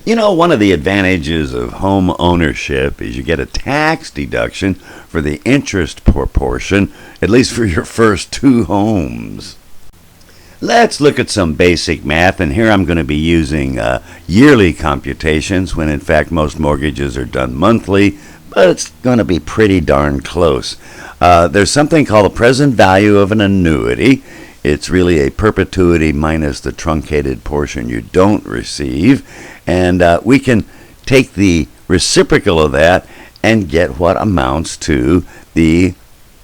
You know, one of the advantages of home ownership is you get a tax deduction for the interest proportion, at least for your first two homes. Let's look at some basic math, and here I'm going to be using yearly computations when in fact most mortgages are done monthly, but it's going to be pretty darn close. There's something called the present value of an annuity. It's really a perpetuity minus the truncated portion you don't receive. And we can take the reciprocal of that and get what amounts to the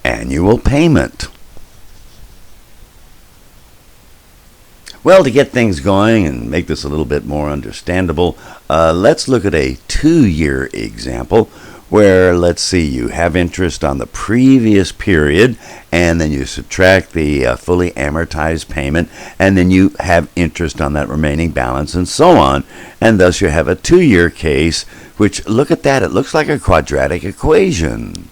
annual payment. Well, to get things going and make this a little bit more understandable, let's look at a 2-year example where, let's see, you have interest on the previous period, and then you subtract the fully amortized payment, and then you have interest on that remaining balance, and so on. And thus you have a 2-year case, which, look at that, it looks like a quadratic equation.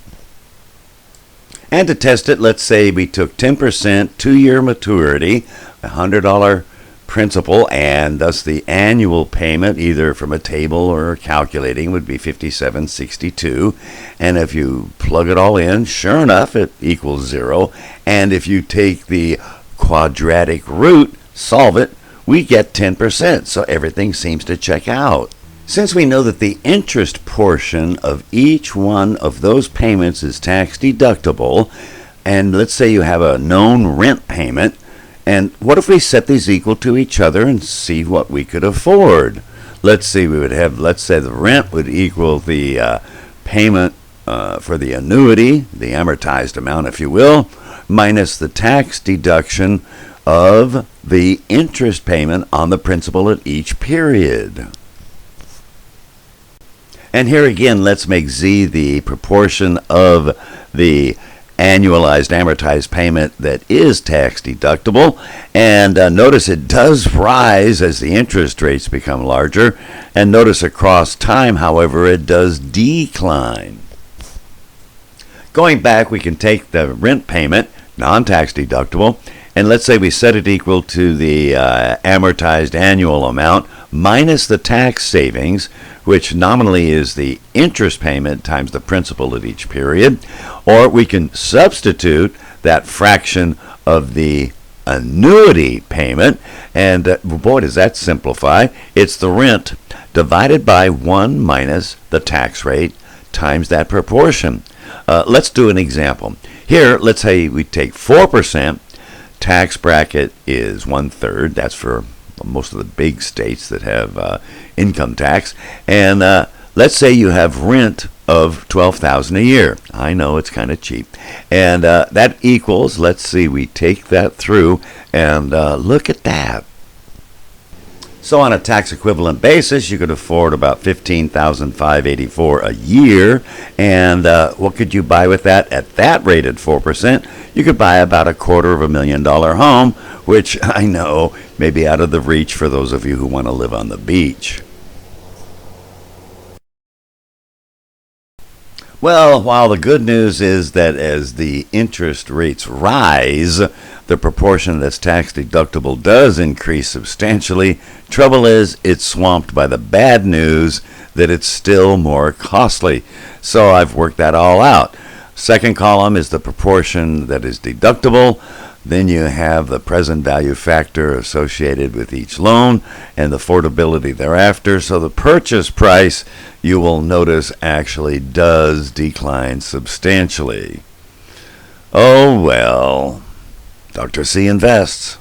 And to test it, let's say we took 10%, 2-year maturity, $100 principal, and thus the annual payment, either from a table or calculating, would be $57.62. And if you plug it all in, sure enough, it equals 0. And if you take the quadratic root, solve it, we get 10%. So everything seems to check out. Since we know that the interest portion of each one of those payments is tax deductible, and let's say you have a known rent payment, and what if we set these equal to each other and see what we could afford? Let's see, we would have, let's say the rent would equal the payment for the annuity, the amortized amount if you will, minus the tax deduction of the interest payment on the principal at each period. And here again, let's make Z the proportion of the annualized amortized payment that is tax deductible, and notice it does rise as the interest rates become larger, and notice across time, however, it does decline. Going back, we can take the rent payment, non-tax deductible, and let's say we set it equal to the amortized annual amount minus the tax savings, which nominally is the interest payment times the principal at each period. Or we can substitute that fraction of the annuity payment, and boy, does that simplify. It's the rent divided by 1 minus the tax rate times that proportion. Let's do an example. Here, let's say we take 4%. Tax bracket is 1/3. That's for most of the big states that have income tax. And let's say you have rent of $12,000 a year. I know it's kind of cheap. And that equals, let's see, we take that through, and look at that. So on a tax equivalent basis, you could afford about $15,584 a year. And what could you buy with that? At that rate at 4%, you could buy about $250,000 home, which I know may be out of the reach for those of you who want to live on the beach. Well, while the good news is that as the interest rates rise, the proportion that's tax deductible does increase substantially. Trouble is, it's swamped by the bad news that it's still more costly. So I've worked that all out. Second column is the proportion that is deductible. Then you have the present value factor associated with each loan and the affordability thereafter. So the purchase price, you will notice, actually does decline substantially. Oh well, Dr. C invests.